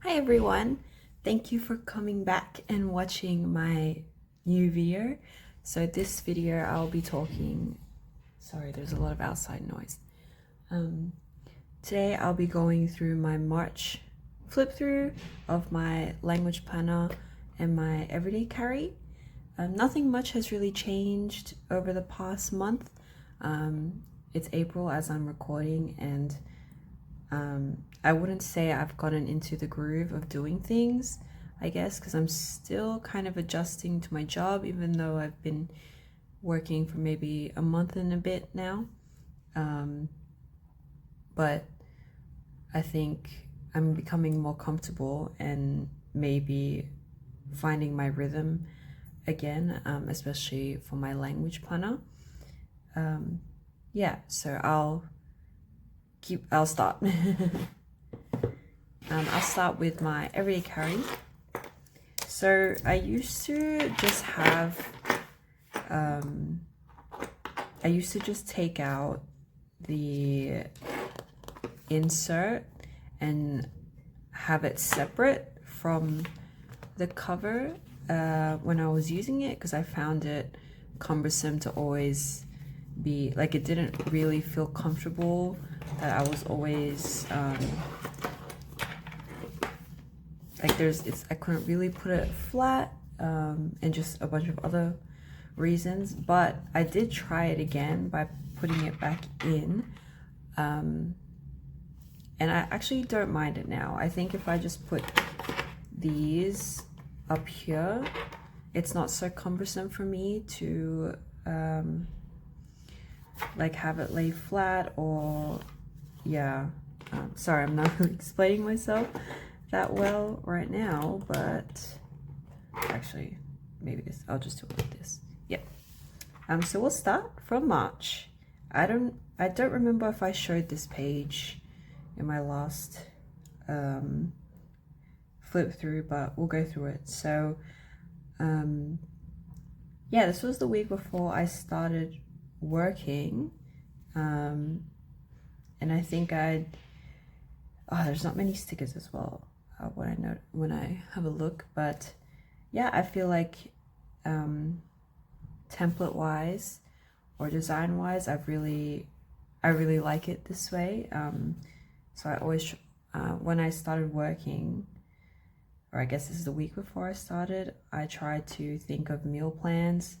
Hi everyone, thank you for coming back and watching my new video. So this video I'll be talking, sorry there's a lot of outside noise. Today I'll be going through my March flip through of my language planner and my everyday carry. Nothing much has really changed over the past month. It's April as I'm recording, and I wouldn't say I've gotten into the groove of doing things, I guess, because I'm still kind of adjusting to my job, even though I've been working for maybe a month and a bit now. But I think I'm becoming more comfortable and maybe finding my rhythm again, especially for my language planner. Yeah, so I'll start. I'll start with my everyday carry. So I used to just have, I used to just take out the insert and have it separate from the cover when I was using it, because I found it cumbersome to always be like, it didn't really feel comfortable that I was always like I couldn't really put it flat, and just a bunch of other reasons. But I did try it again by putting it back in, and I actually don't mind it now. I think if I just put these up here, it's not so cumbersome for me to like have it lay flat, or yeah. Sorry, I'm not really explaining myself that well right now, but actually maybe this, I'll just do it like this. Yeah. So we'll start from March. I don't remember if I showed this page in my last flip through, but we'll go through it. So yeah, this was the week before I started working, and I think there's not many stickers as well when I have a look. But yeah, I feel like template wise or design wise, I really like it this way. So I always when I started working, or I guess this is the week before I started, I tried to think of meal plans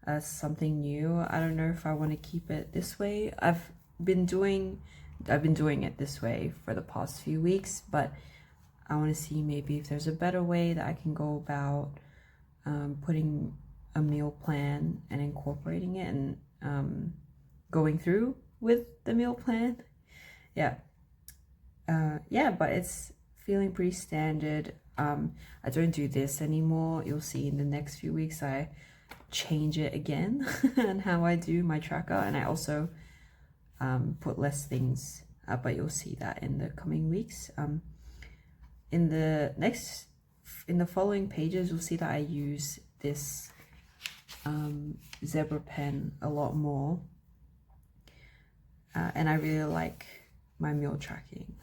as something new. I don't know if I want to keep it this way. I've been doing it this way for the past few weeks, but I want to see maybe if there's a better way that I can go about putting a meal plan and incorporating it, and going through with the meal plan. Yeah. Yeah, but it's feeling pretty standard. I don't do this anymore. You'll see in the next few weeks I change it again and how I do my tracker, and I also put less things, but you'll see that in the coming weeks. In the following pages, you'll see that I use this zebra pen a lot more, and I really like my meal tracking.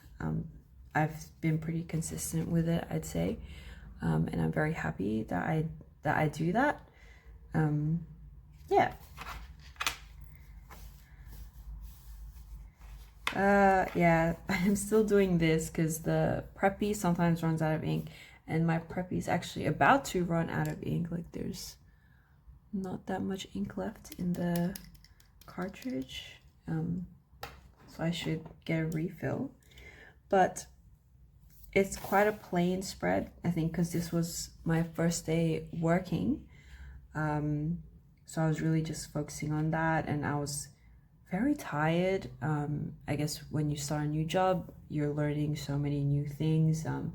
I've been pretty consistent with it, I'd say, and I'm very happy that I do that. Yeah. Yeah, I'm still doing this because the Preppy sometimes runs out of ink, and my Preppy is actually about to run out of ink. Like, there's not that much ink left in the cartridge, so I should get a refill. But it's quite a plain spread, I think, because this was my first day working, so I was really just focusing on that, and I was very tired. I guess when you start a new job, you're learning so many new things, and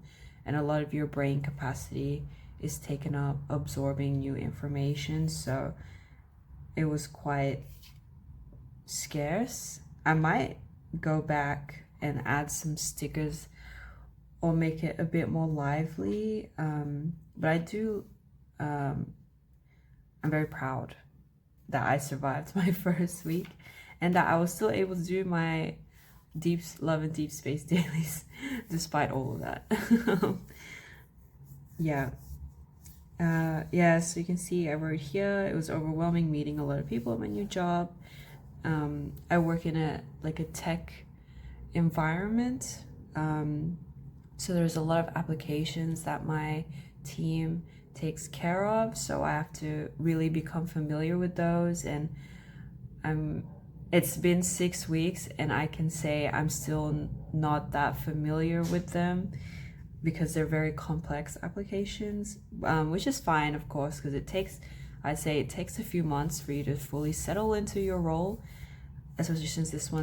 a lot of your brain capacity is taken up absorbing new information, so it was quite scarce. I might go back and add some stickers or make it a bit more lively, but I'm very proud that I survived my first week, and that I was still able to do my Love and Deep Space dailies despite all of that. Yeah. Yeah, so you can see I wrote here, it was overwhelming meeting a lot of people at my new job. I work in a tech environment. So there's a lot of applications that my team takes care of. So I have to really become familiar with those. And it's been 6 weeks and I can say I'm still not that familiar with them because they're very complex applications, which is fine, of course, because I'd say it takes a few months for you to fully settle into your role, especially since this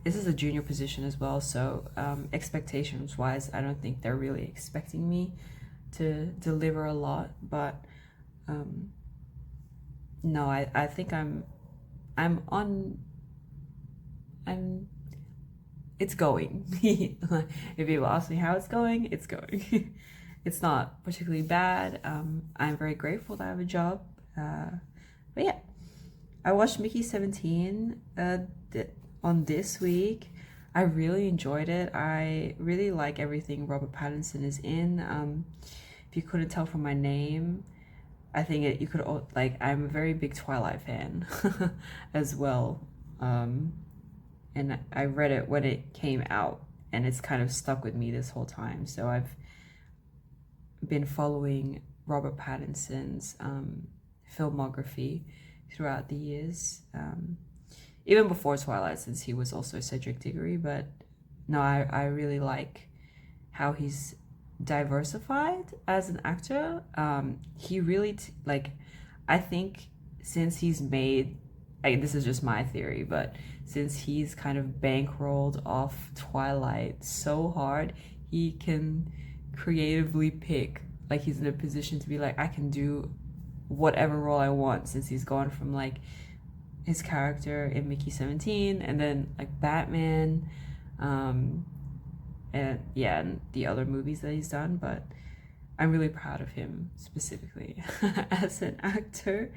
is a junior position as well. So expectations wise, I don't think they're really expecting me to deliver a lot, but no, I think it's going. If people ask me how it's going, it's going. It's not particularly bad. I'm very grateful to have a job. But yeah, I watched Mickey 17 on this week. I really enjoyed it. I really like everything Robert Pattinson is in. If you couldn't tell from my name, I think you could I'm a very big Twilight fan as well. And I read it when it came out, and it's kind of stuck with me this whole time. So I've been following Robert Pattinson's filmography throughout the years, even before Twilight, since he was also Cedric Diggory. But no, I really like how he's diversified as an actor. He really I think since he's made, this is just my theory, but since he's kind of bankrolled off Twilight so hard, he can creatively pick, he's in a position to be I can do whatever role I want, since he's gone from his character in Mickey 17 and then Batman, and yeah, and the other movies that he's done. But I'm really proud of him specifically as an actor.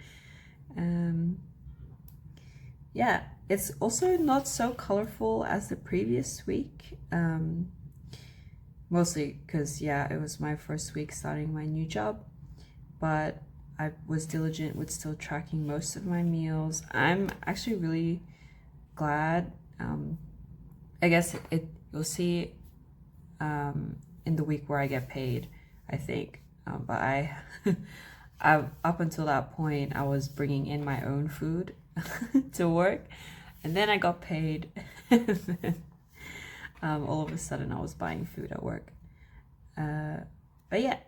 Yeah, it's also not so colorful as the previous week, mostly because, yeah, it was my first week starting my new job, but I was diligent with still tracking most of my meals. I'm actually really glad. I guess you'll see in the week where I get paid, I think, but I up until that point I was bringing in my own food to work, and then I got paid, and then all of a sudden I was buying food at work. But yeah,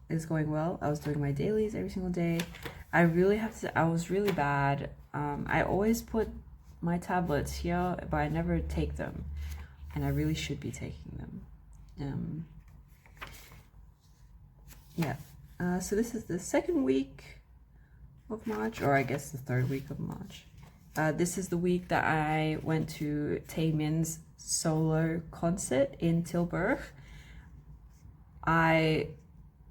it's going well. I was doing my dailies every single day. I was really bad. I always put my tablets here, but I never take them, and I really should be taking them. Yeah, so this is the second week of March, or I guess the third week of March. This is the week that I went to Taemin's solo concert in Tilburg. I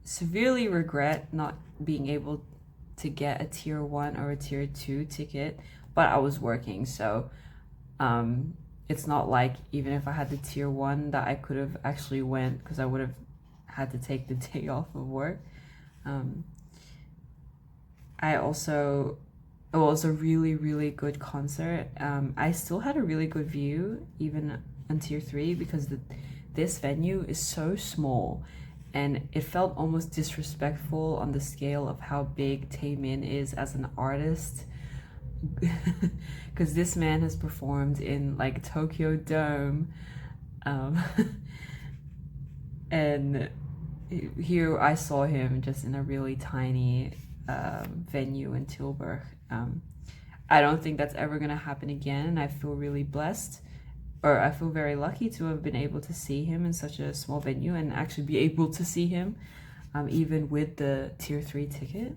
severely regret not being able to get a tier 1 or a tier 2 ticket, but I was working, so it's not like even if I had the tier 1 that I could have actually went, because I would have had to take the day off of work. It was a really, really good concert. I still had a really good view even on tier 3, because this venue is so small, and it felt almost disrespectful on the scale of how big Taemin is as an artist, because this man has performed in Tokyo Dome, and here I saw him just in a really tiny venue in Tilburg. I don't think that's ever gonna happen again, and I feel really blessed, or I feel very lucky to have been able to see him in such a small venue and actually be able to see him even with the tier 3 ticket.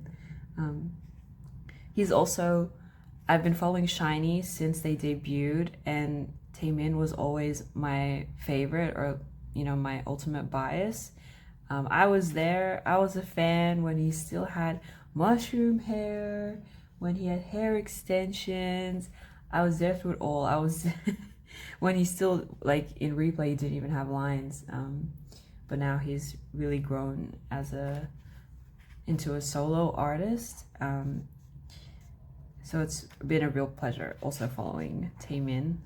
I've been following SHINee since they debuted, and Taemin was always my favorite, or my ultimate bias. I was there. I was a fan when he still had mushroom hair, when he had hair extensions. I was there through it all. when he's still like in replay, he didn't even have lines. But now he's really grown as into a solo artist. So it's been a real pleasure also following Taemin.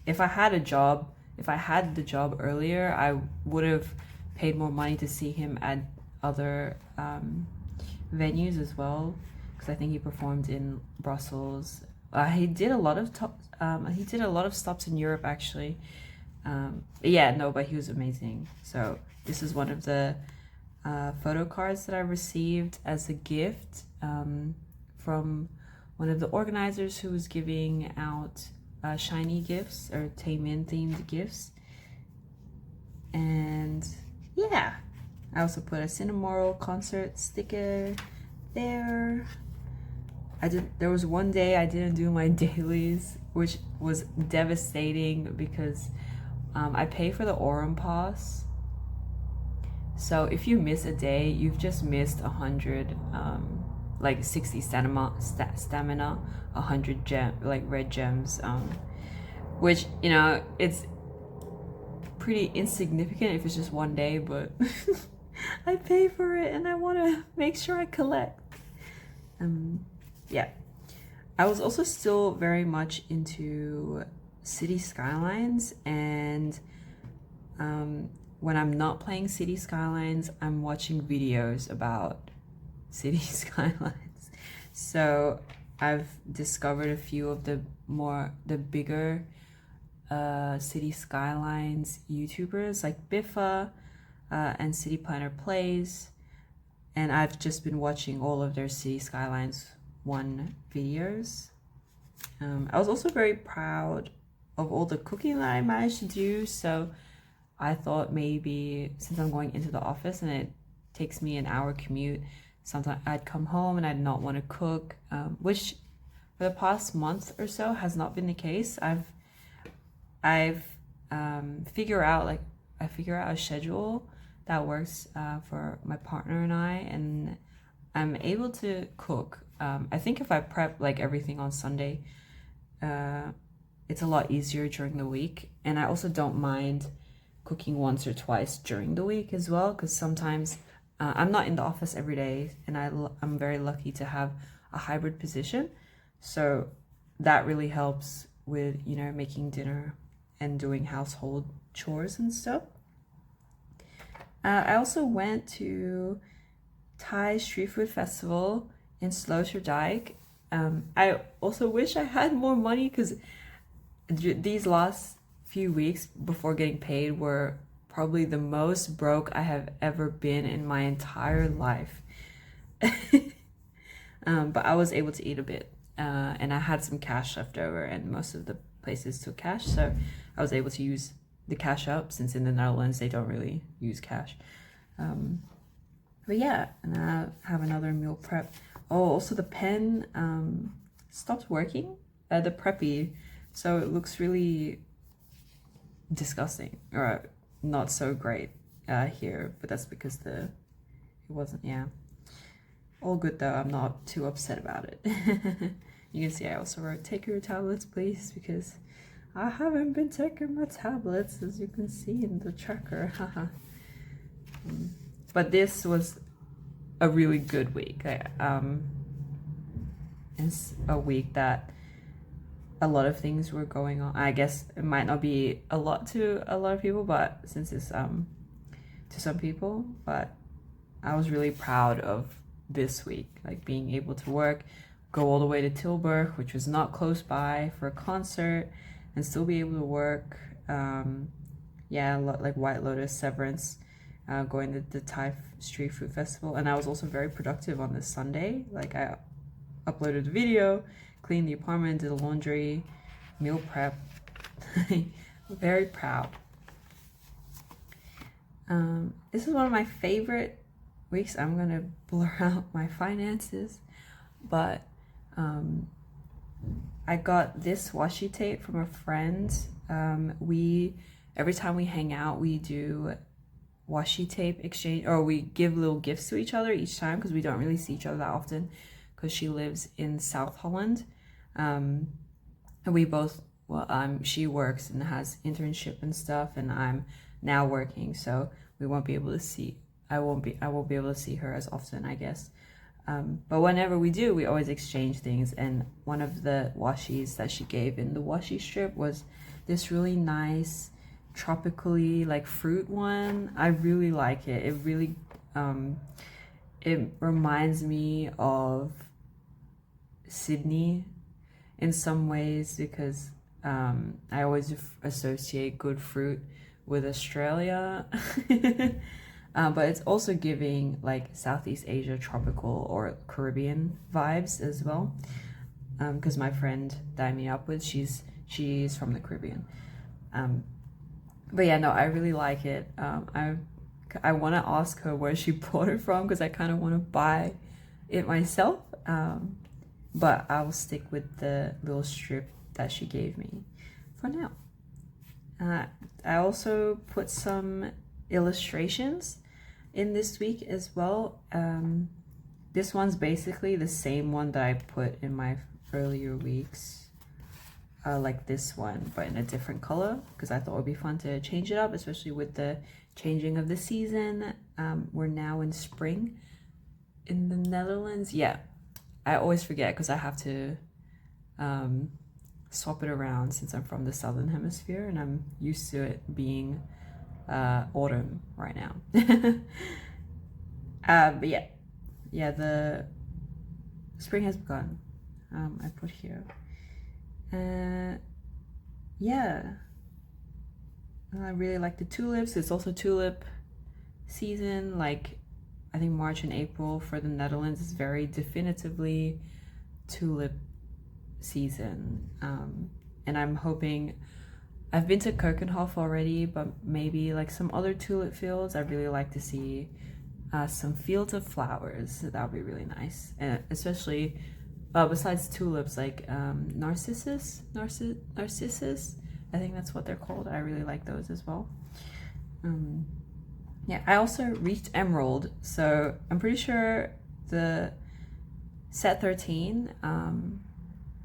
If I had the job earlier, I would have paid more money to see him at other venues as well, because I think he performed in Brussels. He did a lot of stops in Europe actually. But he was amazing. So this is one of the photo cards that I received as a gift from one of the organizers who was giving out shiny gifts or Taemin themed gifts. And yeah, I also put a Cinemoral concert sticker there. There was one day I didn't do my dailies, which was devastating because I pay for the Aurum Pass. So if you miss a day, you've just missed 100 like 60 stamina, 100 red gems, which, you know, it's pretty insignificant if it's just one day, but I pay for it and I want to make sure I collect. Yeah, I was also still very much into City Skylines, and when I'm not playing City Skylines, I'm watching videos about City Skylines. So I've discovered a few of the bigger City Skylines YouTubers like Biffa and City Planner Plays, and I've just been watching all of their City Skylines 1 videos. I was also very proud of all the cooking that I managed to do, so I thought maybe since I'm going into the office and it takes me an hour commute, sometimes I'd come home and I'd not want to cook, which for the past month or so has not been the case. I've figured out a schedule that works for my partner and I, and I'm able to cook. I think if I prep like everything on Sunday, it's a lot easier during the week. And I also don't mind cooking once or twice during the week as well, because sometimes I'm not in the office every day, and I'm very lucky to have a hybrid position. So that really helps with, you know, making dinner and doing household chores and stuff. I also went to Thai Street Food Festival in Sloterdijk. I also wish I had more money, because these last few weeks before getting paid were probably the most broke I have ever been in my entire life. But I was able to eat a bit, and I had some cash left over, and most of the places took cash, so I was able to use the cash up, since in the Netherlands they don't really use cash. But yeah, and I have another meal prep. Oh, also the pen stopped working, the Preppy, so it looks really disgusting, or not so great here, but that's because it wasn't, yeah. All good though, I'm not too upset about it. You can see I also wrote, take your tablets please, because I haven't been taking my tablets, as you can see in the tracker. But this was a really good week. It's a week that a lot of things were going on. I guess it might not be a lot to a lot of people, but since it's to some people, but I was really proud of this week, like being able to go all the way to Tilburg, which was not close by, for a concert, and still be able to work. Like White Lotus, Severance, going to the Thai Street Food Festival. And I was also very productive on this Sunday. Like, I uploaded a video, cleaned the apartment, did the laundry, meal prep. Very proud. This is one of my favorite weeks. I'm gonna blur out my finances, but I got this washi tape from a friend. Every time we hang out, we do washi tape exchange, or we give little gifts to each other each time, because we don't really see each other that often, because she lives in South Holland, and we both well, she works and has internship and stuff, and I'm now working, so we won't be able to see. I won't be able to see her as often, I guess. But whenever we do, we always exchange things. And one of the washies that she gave in the washi strip was this really nice, tropically like fruit one. I really like it. It really, it reminds me of Sydney in some ways, because I always associate good fruit with Australia. But it's also giving like Southeast Asia tropical or Caribbean vibes as well, because my friend that I meet up with, she's from the Caribbean. But yeah, no, I really like it. I want to ask her where she bought it from, because I kind of want to buy it myself, but I will stick with the little strip that she gave me for now. I also put some illustrations in this week as well. This one's basically the same one that I put in my earlier weeks, like this one, but in a different color, because I thought it would be fun to change it up, especially with the changing of the season. We're now in spring in the Netherlands. Yeah, I always forget because I have to swap it around since I'm from the southern hemisphere and I'm used to it being autumn right now. But yeah, the spring has begun. I put here. Yeah, I really like the tulips. It's also tulip season. Like, I think March and April for the Netherlands is very definitively tulip season. And I'm hoping, I've been to Keukenhof already, but maybe like some other tulip fields. I'd really like to see some fields of flowers. That would be really nice. And especially besides tulips, like narcissus, I think that's what they're called. I really like those as well. Yeah, I also reached Emerald, so I'm pretty sure the set 13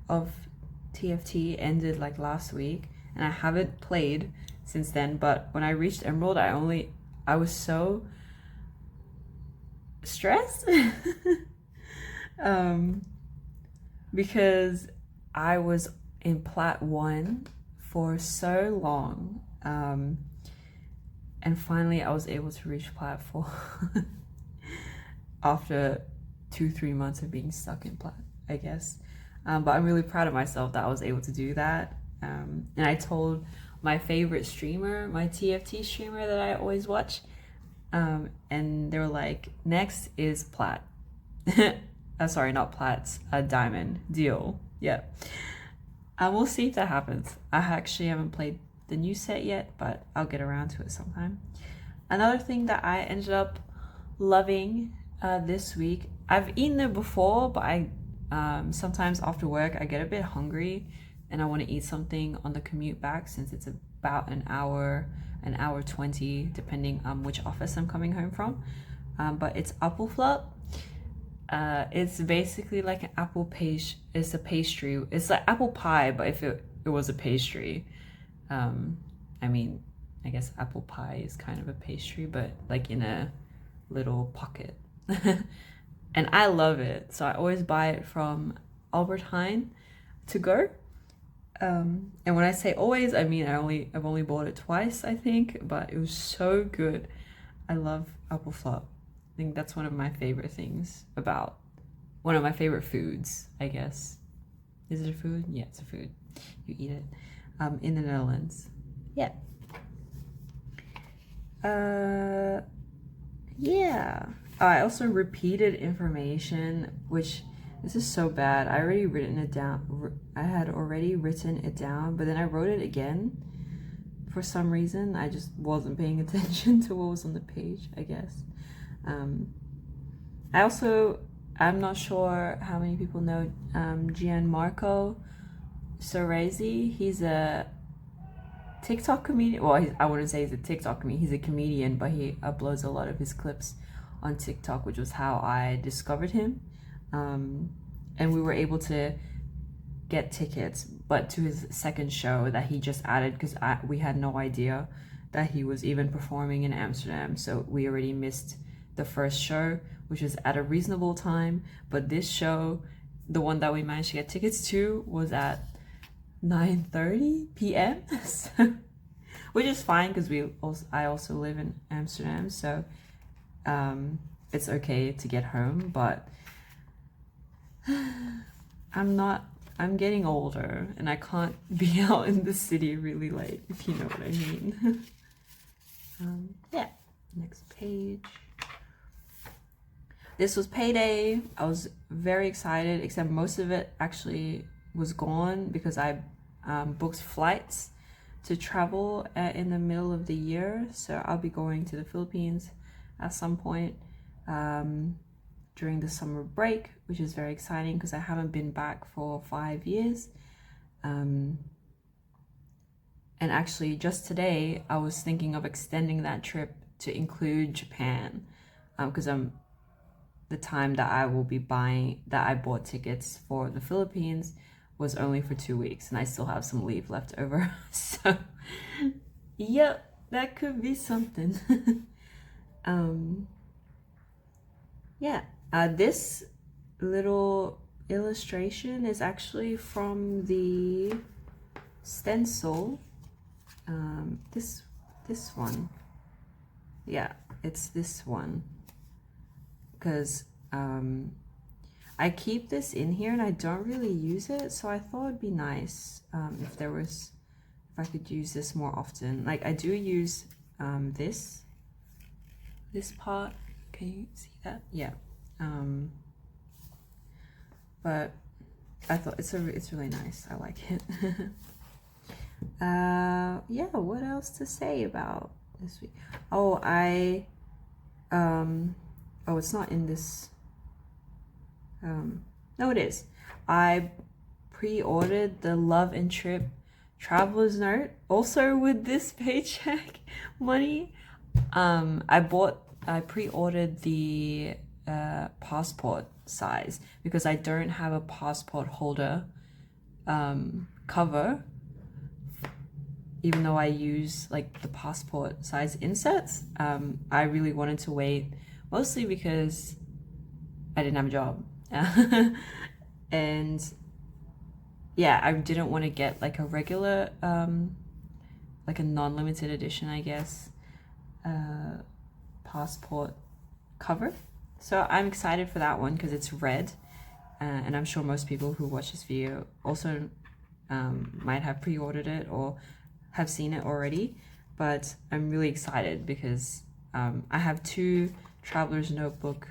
of TFT ended like last week, and I haven't played since then. But when I reached Emerald, I was so stressed because I was in Plat 1 for so long, and finally I was able to reach Plat 4 after 2-3 months of being stuck in Plat, I guess. But I'm really proud of myself that I was able to do that. And I told my favorite streamer, my TFT streamer that I always watch, and they were like, next is Plat. Sorry, not Plat's, a diamond deal. Yeah. We'll see if that happens. I actually haven't played the new set yet, but I'll get around to it sometime. Another thing that I ended up loving this week, I've eaten it before, but I sometimes after work I get a bit hungry and I want to eat something on the commute back, since it's about an hour 20, depending on which office I'm coming home from. But it's apple flop. It's basically like an apple pastry. It's a pastry. It's like apple pie, but if it was a pastry. I mean, I guess apple pie is kind of a pastry, but like in a little pocket. And I love it, so I always buy it from Albert Heijn to go. And when I say always, I mean I've only bought it twice, I think, but it was so good. I love apple flop. I think that's one of my favorite things about, one of my favorite foods, I guess. Is it a food? Yeah, it's a food. You eat it in the Netherlands. Yeah. Yeah. I also repeated information, which, this is so bad. I had already written it down, but then I wrote it again. For some reason, I just wasn't paying attention to what was on the page, I guess. I'm not sure how many people know Gianmarco Soresi. He's a TikTok comedian. Well, I wouldn't say he's a TikTok comedian. He's a comedian, but he uploads a lot of his clips on TikTok, which was how I discovered him. And we were able to get tickets, but to his second show that he just added, because we had no idea that he was even performing in Amsterdam. So we already missed the first show, which was at a reasonable time. But this show, the one that we managed to get tickets to, was at 9:30 p.m. So, which is fine because I also live in Amsterdam, so it's okay to get home. But I'm getting older and I can't be out in the city really late, if you know what I mean. Yeah, next page. This was payday. I was very excited, except most of it actually was gone because I booked flights to travel in the middle of the year. So I'll be going to the Philippines at some point during the summer break, which is very exciting because I haven't been back for 5 years. And actually just today I was thinking of extending that trip to include Japan, because the time that I bought tickets for the Philippines was only for 2 weeks and I still have some leave left over. So yep, that could be something. Yeah, this little illustration is actually from the stencil. This one. Yeah, it's this one. Because I keep this in here and I don't really use it, so I thought it'd be nice if I could use this more often. Like I do use this part. Can you see that? Yeah. But I thought it's really nice. I like it. Yeah, what else to say about this week? Oh, oh, it's not in this. No, it is. I pre-ordered the Love and Trip Traveler's Note, also with this paycheck money. I pre-ordered the passport size because I don't have a passport holder cover, even though I use like the passport size inserts. I really wanted to wait, mostly because I didn't have a job. And yeah, I didn't want to get like a regular like a non-limited edition, I guess, passport cover. So I'm excited for that one because it's red, and I'm sure most people who watch this video also might have pre-ordered it or have seen it already. But I'm really excited because I have 2 Traveler's Notebook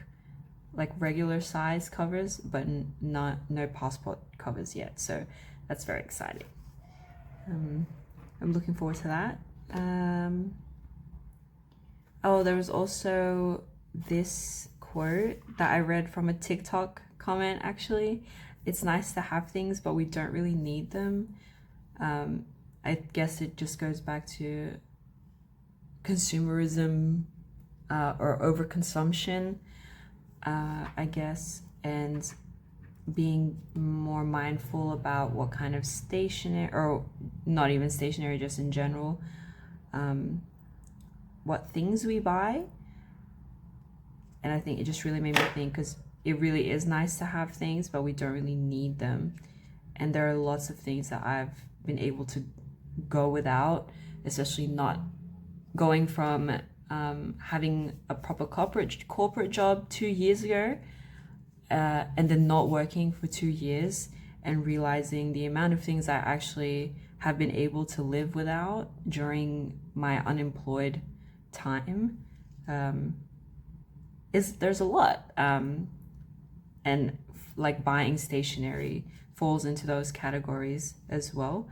like regular size covers, but no passport covers yet, so that's very exciting. I'm looking forward to that. Oh, there was also this quote that I read from a TikTok comment. Actually, it's nice to have things, but we don't really need them. I guess it just goes back to consumerism or overconsumption, I guess, and being more mindful about what kind of stationery, or not even stationery, just in general, what things we buy. And I think it just really made me think, because it really is nice to have things, but we don't really need them. And there are lots of things that I've been able to go without, especially not going from having a proper corporate job 2 years ago, and then not working for 2 years, and realizing the amount of things I actually have been able to live without during my unemployed time. There's a lot, and like buying stationery falls into those categories as well.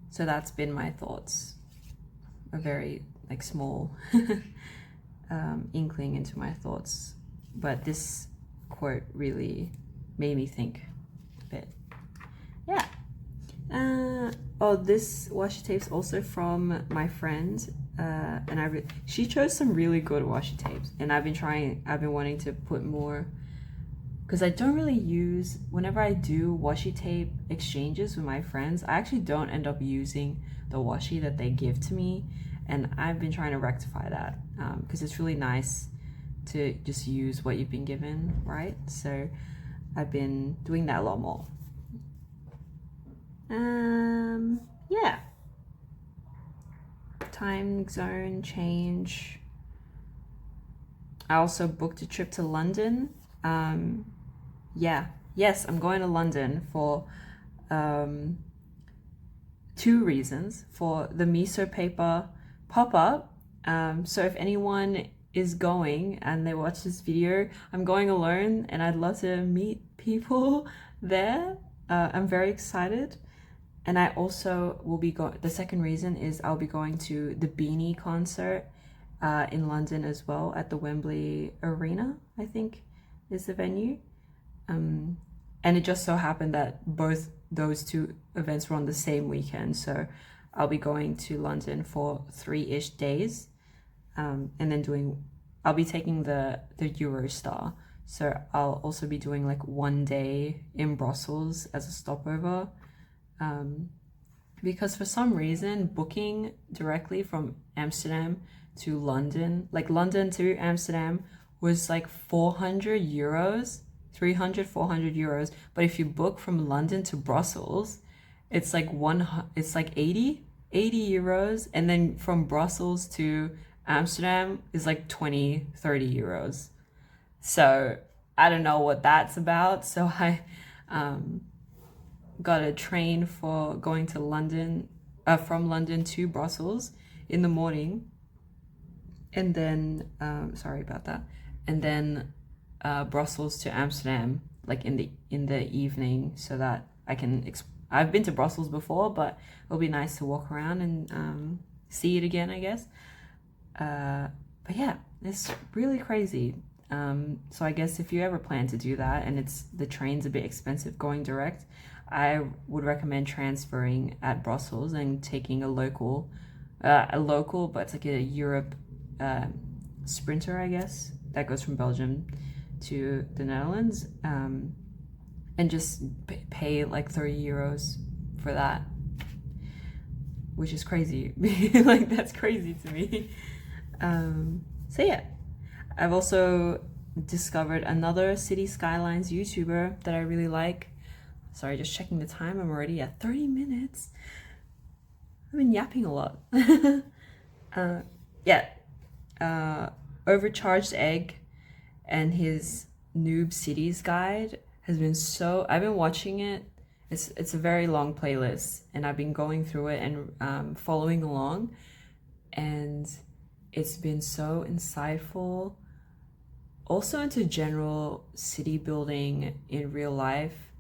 So that's been my thoughts, a very like small inkling into my thoughts, but this quote really made me think a bit. Yeah. Oh, this washi tape's also from my friend, and she chose some really good washi tapes, and I've been wanting to put more, because I don't really use, whenever I do washi tape exchanges with my friends, I actually don't end up using the washi that they give to me, and I've been trying to rectify that because it's really nice to just use what you've been given, right? So I've been doing that a lot more. Yeah. Time zone change. I also booked a trip to London. Yes, I'm going to London for 2 reasons. For the miso paper pop-up. So if anyone is going and they watch this video, I'm going alone and I'd love to meet people there. I'm very excited. And I also will be going, the second reason is I'll be going to the Beanie concert in London as well, at the Wembley Arena, I think is the venue. And it just so happened that both those 2 events were on the same weekend. So I'll be going to London for 3-ish days. And then I'll be taking the Eurostar. So I'll also be doing like 1 day in Brussels as a stopover. Because for some reason, booking directly from Amsterdam to London, like London to Amsterdam, was like 400 euros, 300, 400 euros. But if you book from London to Brussels, it's like 80 euros. And then from Brussels to Amsterdam is like 20, 30 euros. So I don't know what that's about. So I got a train for going to London, from London to Brussels in the morning. And then, sorry about that. And then Brussels to Amsterdam, like in the evening, so that I can, I've been to Brussels before, but it'll be nice to walk around and see it again, I guess. But yeah, it's really crazy. So I guess if you ever plan to do that and the train's a bit expensive going direct, I would recommend transferring at Brussels and taking a local, but it's like a Europe sprinter, I guess, that goes from Belgium to the Netherlands, and just pay like 30 euros for that, which is crazy. Like, that's crazy to me. So yeah, I've also discovered another City Skylines YouTuber that I really like. Sorry, just checking the time. I'm already at 30 minutes. I've been yapping a lot. Overcharged Egg and his Noob Cities guide has been I've been watching it. It's a very long playlist, and I've been going through it and following along, and it's been so insightful. Also into general city building in real life,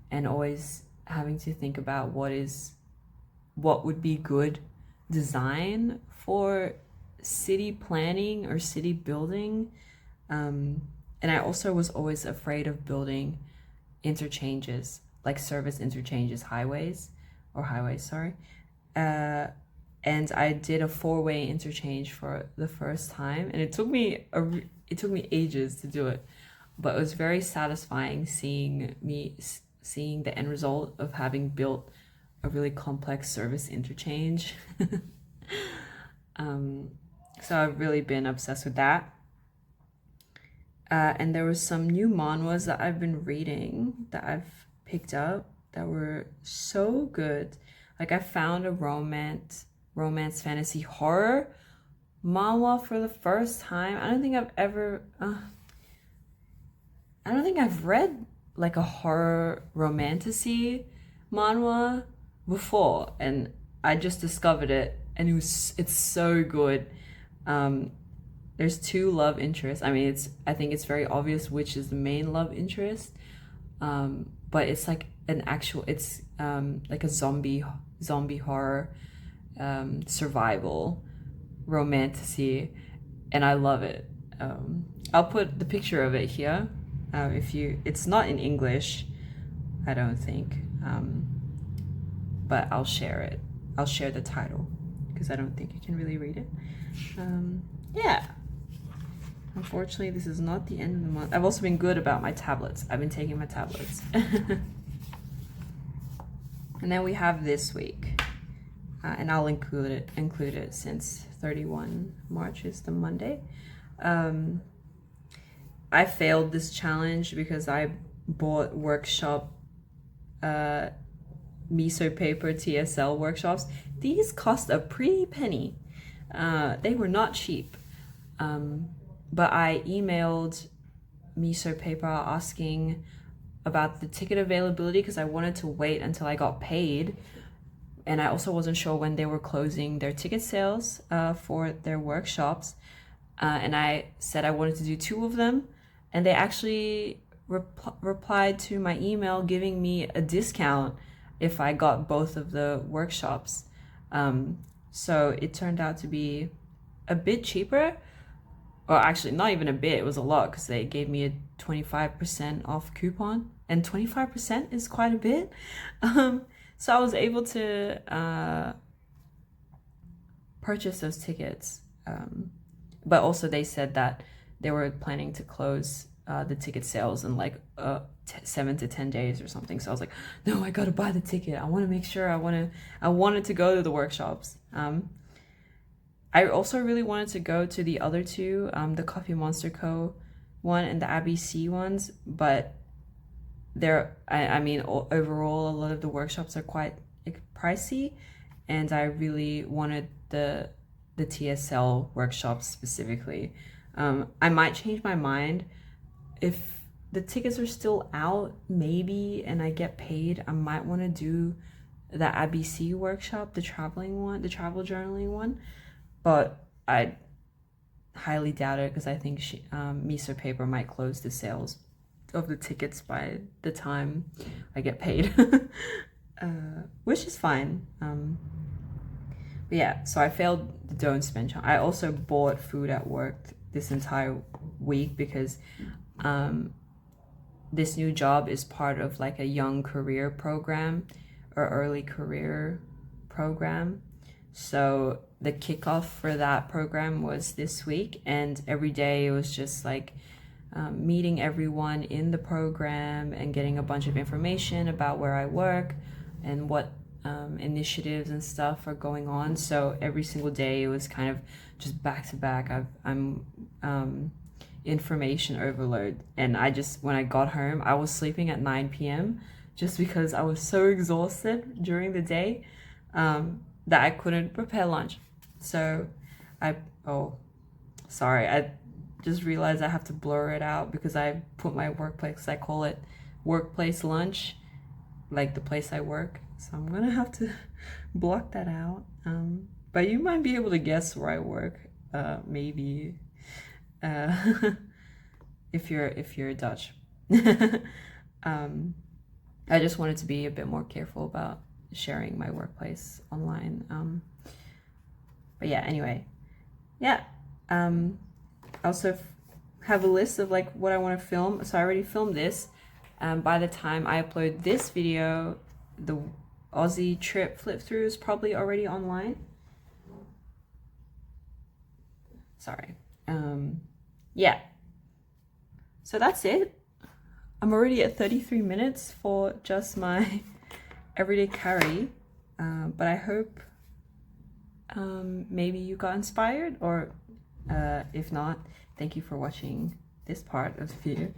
and always having to think about what would be good design for city planning or city building. And I also was always afraid of building interchanges, like service interchanges, highways, sorry. And I did a 4-way interchange for the first time, and it took me ages to do it, but it was very satisfying seeing the end result of having built a really complex service interchange. So I've really been obsessed with that. And there was some new manhwas that I've been reading that I've picked up that were so good. Like, I found a romance fantasy horror manhwa for the first time. I don't think I've read like a horror romantasy manhwa before, and I just discovered it, and it's so good. There's 2 love interests. I mean, I think it's very obvious which is the main love interest, but it's like it's like a zombie horror, survival romantasy, and I love it. I'll put the picture of it here. It's not in English, I don't think, but I'll share it. I'll share the title because I don't think you can really read it. Yeah. Unfortunately, this is not the end of the month. I've also been good about my tablets. I've been taking my tablets. And then we have this week. And I'll include it since 31 March is the Monday. I failed this challenge because I bought workshop miso paper TSL workshops. These cost a pretty penny. They were not cheap. But I emailed miso paper asking about the ticket availability because I wanted to wait until I got paid. And I also wasn't sure when they were closing their ticket sales for their workshops. And I said I wanted to do 2 of them. And they actually replied to my email giving me a discount if I got both of the workshops. So it turned out to be a bit cheaper. Well, actually, not even a bit. It was a lot because they gave me a 25% off coupon. And 25% is quite a bit. So I was able to purchase those tickets. But also they said that they were planning to close the ticket sales in like 7 to 10 days or something. So I was like, no, I gotta buy the ticket. I want to make sure I wanted to go to the workshops. I also really wanted to go to the other 2, the Coffee Monster Co. one and the ABC ones, but I mean, overall, a lot of the workshops are quite pricey, and I really wanted the TSL workshops specifically. I might change my mind if the tickets are still out, maybe, and I get paid. I might want to do the ABC workshop, the traveling one, the travel journaling one, but I highly doubt it because I think miso paper might close the sales of the tickets by the time I get paid. Which is fine. But yeah, so I failed the don't spend challenge. I also bought food at work this entire week because this new job is part of like a young career program or early career program. So the kickoff for that program was this week, and every day it was just like meeting everyone in the program and getting a bunch of information about where I work and what initiatives and stuff are going on. So every single day it was kind of just back to back. I'm information overload, and when I got home I was sleeping at 9 p.m. just because I was so exhausted during the day that I couldn't prepare lunch. So I just realized I have to blur it out because I put my workplace, I call it workplace lunch, like the place I work. So I'm gonna have to block that out. But you might be able to guess where I work, maybe, if you're Dutch. I just wanted to be a bit more careful about sharing my workplace online. But yeah, anyway, yeah. I also have a list of like what I want to film. So I already filmed this. By the time I upload this video, the Aussie trip flip through is probably already online. Sorry. Yeah. So that's it. I'm already at 33 minutes for just my everyday carry. But I hope maybe you got inspired, or if not, thank you for watching this part of the video.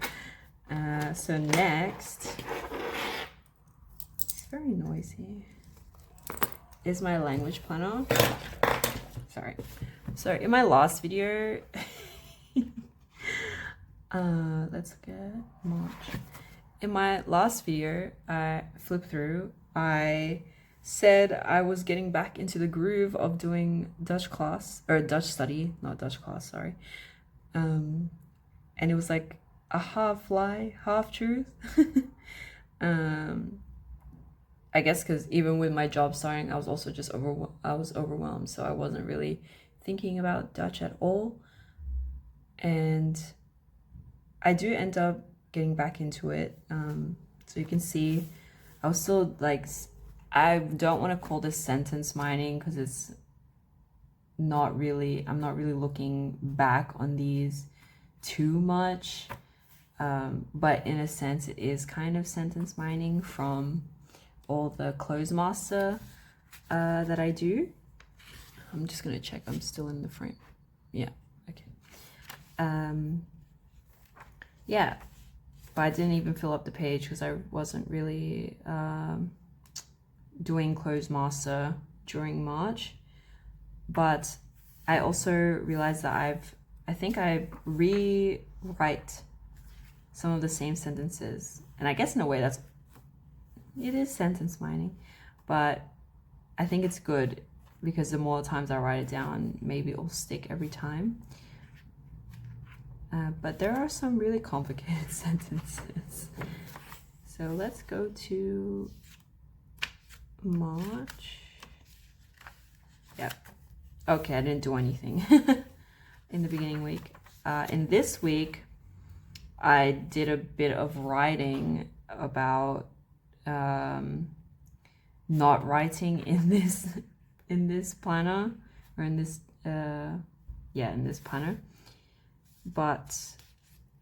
So next, it's very noisy, is my language planner. Sorry. So in my last video, let's look at March. In my last video, I flipped through, I said I was getting back into the groove of doing Dutch class, or Dutch study, not Dutch class, sorry. And it was like a half lie, half truth. I guess because even with my job starting, I was also just overwhelmed, so I wasn't really thinking about Dutch at all. And I do end up getting back into it. So you can see I was still like, I don't want to call this sentence mining because it's not really, I'm not really looking back on these too much, but in a sense it is kind of sentence mining from all the close master that I do. I'm just gonna check I'm still in the frame. Yeah, okay. Yeah, but I didn't even fill up the page because I wasn't really doing close master during March. But I also realized that I think I rewrite some of the same sentences, and I guess in a way it is sentence mining, but I think it's good because the more times I write it down, maybe it'll stick every time. But there are some really complicated sentences. So let's go to March. Yeah. Okay, I didn't do anything in the beginning week. In this week, I did a bit of writing about not writing in this planner, or in this in this planner. But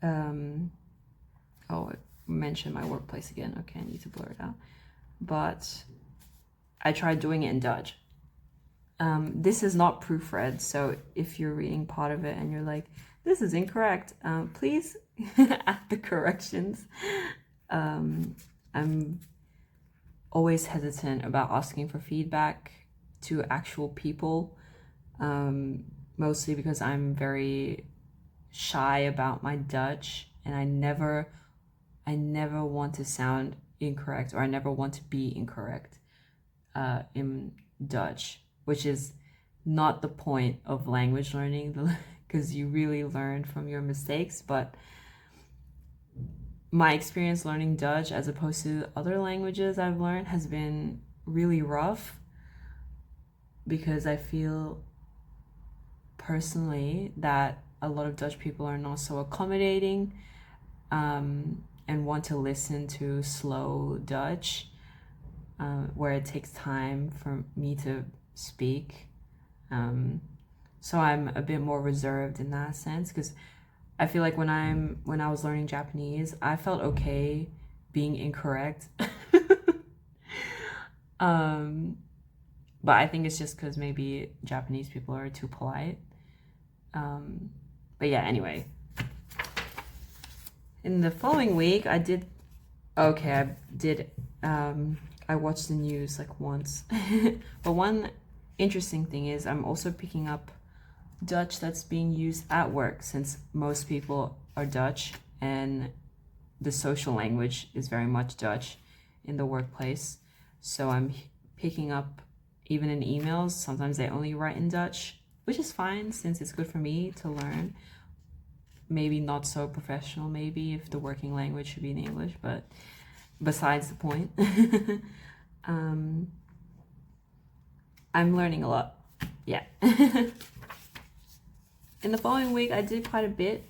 oh, I mentioned my workplace again. Okay, I need to blur it out. But I tried doing it in Dutch. This is not proofread, so if you're reading part of it and you're like, this is incorrect, please add the corrections. I'm always hesitant about asking for feedback to actual people, mostly because I'm very shy about my Dutch, and I never want to sound incorrect, or I never want to be incorrect in Dutch, which is not the point of language learning, because you really learn from your mistakes. But my experience learning Dutch as opposed to other languages I've learned has been really rough, because I feel personally that a lot of Dutch people are not so accommodating, and want to listen to slow Dutch, where it takes time for me to speak. So I'm a bit more reserved in that sense, because I feel like when I was learning Japanese, I felt okay being incorrect. But I think it's just because maybe Japanese people are too polite. But yeah, anyway. In the following week, I watched the news like once. But one interesting thing is I'm also picking up Dutch that's being used at work, since most people are Dutch and the social language is very much Dutch in the workplace. So I'm picking up, even in emails, sometimes they only write in Dutch, which is fine since it's good for me to learn. Maybe not so professional, maybe, if the working language should be in English, but besides the point. I'm learning a lot. Yeah. In the following week, I did quite a bit.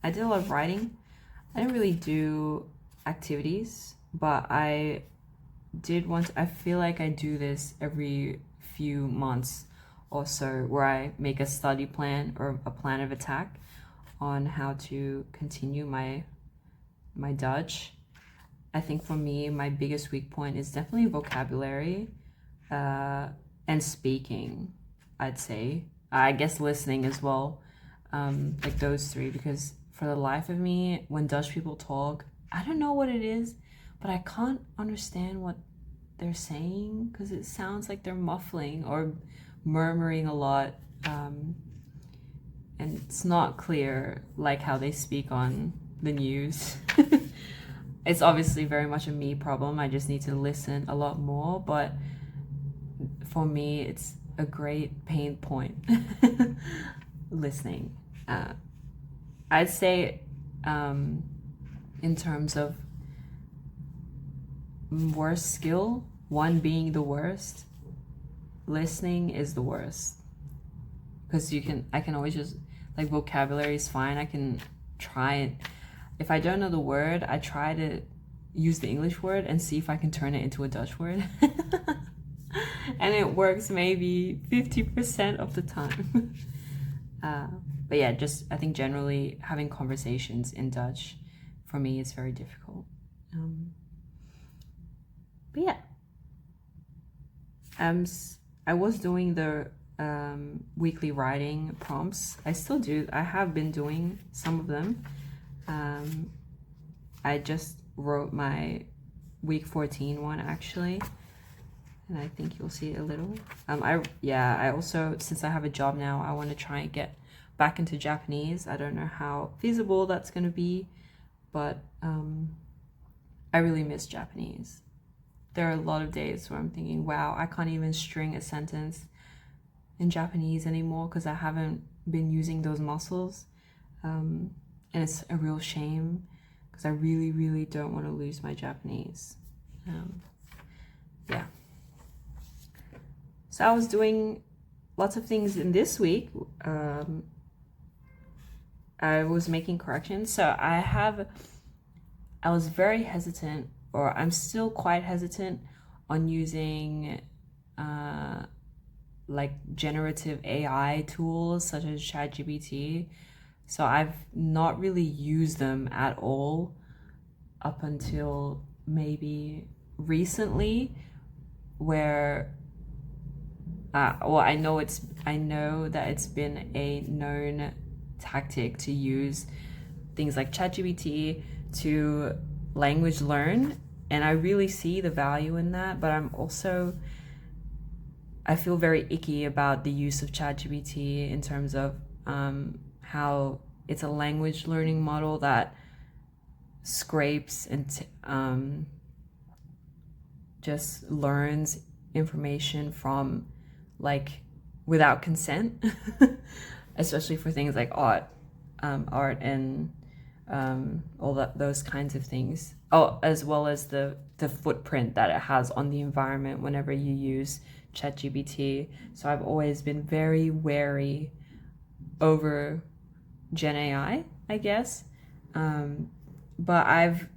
I did a lot of writing. I didn't really do activities, but I feel like I do this every few months or so, where I make a study plan or a plan of attack on how to continue my Dutch. I think for me, my biggest weak point is definitely vocabulary and speaking, I'd say. I guess listening as well, like those three, because for the life of me, when Dutch people talk, I don't know what it is, but I can't understand what they're saying, because it sounds like they're muffling or murmuring a lot, and it's not clear like how they speak on the news. It's obviously very much a me problem. I just need to listen a lot more, but for me it's a great pain point. Listening. I'd say in terms of worst skill, one being the worst, listening is the worst, because I can always just, like, vocabulary is fine, I can try it. If I don't know the word, I try to use the English word and see if I can turn it into a Dutch word. And it works maybe 50% of the time. But yeah, just I think generally having conversations in Dutch for me is very difficult. But yeah, I was doing the weekly writing prompts. I still do. I have been doing some of them. I just wrote my week 14 one actually, and I think you'll see a little. I also, since I have a job now, I want to try and get back into Japanese. I don't know how feasible that's going to be, but I really miss Japanese. There are a lot of days where I'm thinking, wow, I can't even string a sentence in Japanese anymore because I haven't been using those muscles. And it's a real shame because I really, really don't want to lose my Japanese. Yeah. So I was doing lots of things in this week. I was making corrections. So I was very hesitant, or I'm still quite hesitant on using like generative AI tools such as ChatGPT. So I've not really used them at all up until maybe recently, where I know that it's been a known tactic to use things like ChatGPT to language learn, and I really see the value in that, but I feel very icky about the use of ChatGPT in terms of how it's a language learning model that scrapes and just learns information from, like, without consent, especially for things like art and all those kinds of things. Oh, as well as the footprint that it has on the environment whenever you use ChatGPT. So I've always been very wary over Gen AI, I guess. But I've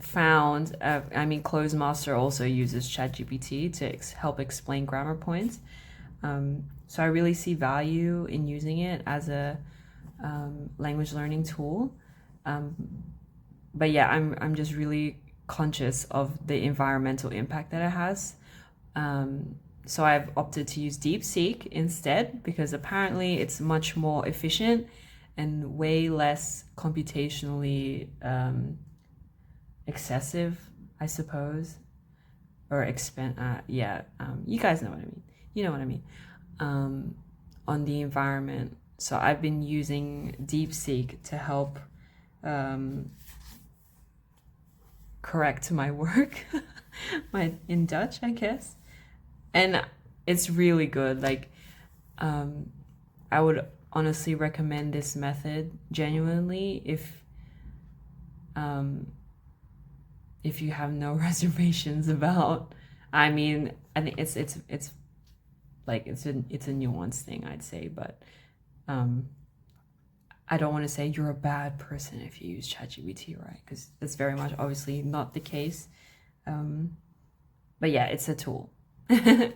found, Closemaster also uses ChatGPT to help explain grammar points. So I really see value in using it as a language learning tool. But yeah, I'm just really conscious of the environmental impact that it has. So I've opted to use DeepSeek instead because apparently it's much more efficient and way less computationally excessive, I suppose, or you guys know what I mean. You know what I mean. On the environment. So I've been using DeepSeek to help correct my work, in Dutch, I guess, and it's really good. Like, I would honestly recommend this method genuinely if you have no reservations about. I think it's like it's a nuanced thing, I'd say, but I don't want to say you're a bad person if you use ChatGPT, right? Because that's very much obviously not the case. But yeah, it's a tool. But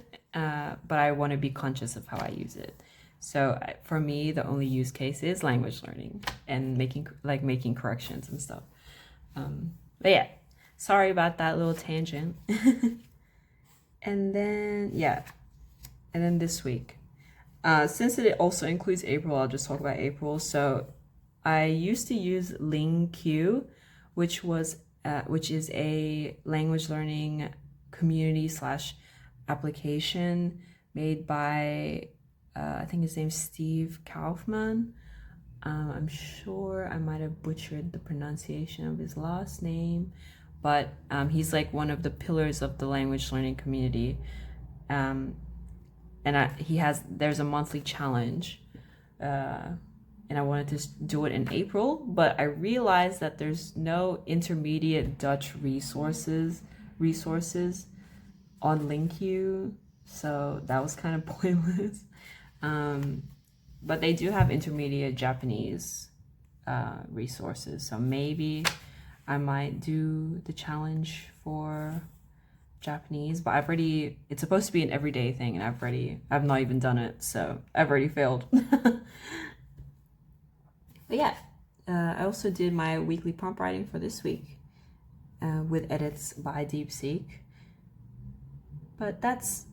I want to be conscious of how I use it. So for me, the only use case is language learning and making corrections and stuff. But yeah, sorry about that little tangent. And then this week, since it also includes April, I'll just talk about April. So I used to use LingQ, which is a language learning community / application made by I think his name's Steve Kaufman. I'm sure I might have butchered the pronunciation of his last name, but he's like one of the pillars of the language learning community. And there's a monthly challenge, and I wanted to do it in April, but I realized that there's no intermediate Dutch resources on LingQ, so that was kind of pointless. But they do have intermediate Japanese resources, so maybe I might do the challenge for Japanese, but it's supposed to be an everyday thing, and I've not even done it, so I've already failed. But yeah, I also did my weekly prompt writing for this week with edits by DeepSeek. But that's,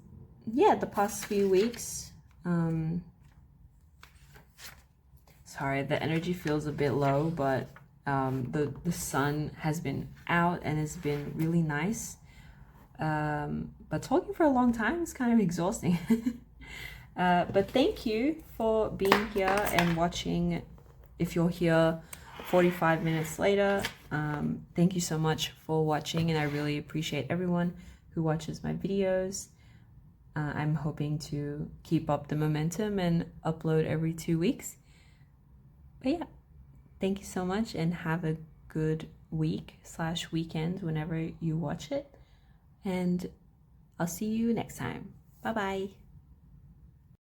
yeah, the past few weeks. Sorry, the energy feels a bit low, but the sun has been out and it's been really nice. But talking for a long time is kind of exhausting. But thank you for being here and watching. If you're here 45 minutes later, thank you so much for watching, and I really appreciate everyone who watches my videos. I'm hoping to keep up the momentum and upload every 2 weeks. But yeah, thank you so much and have a good week/weekend whenever you watch it. And I'll see you next time. Bye bye.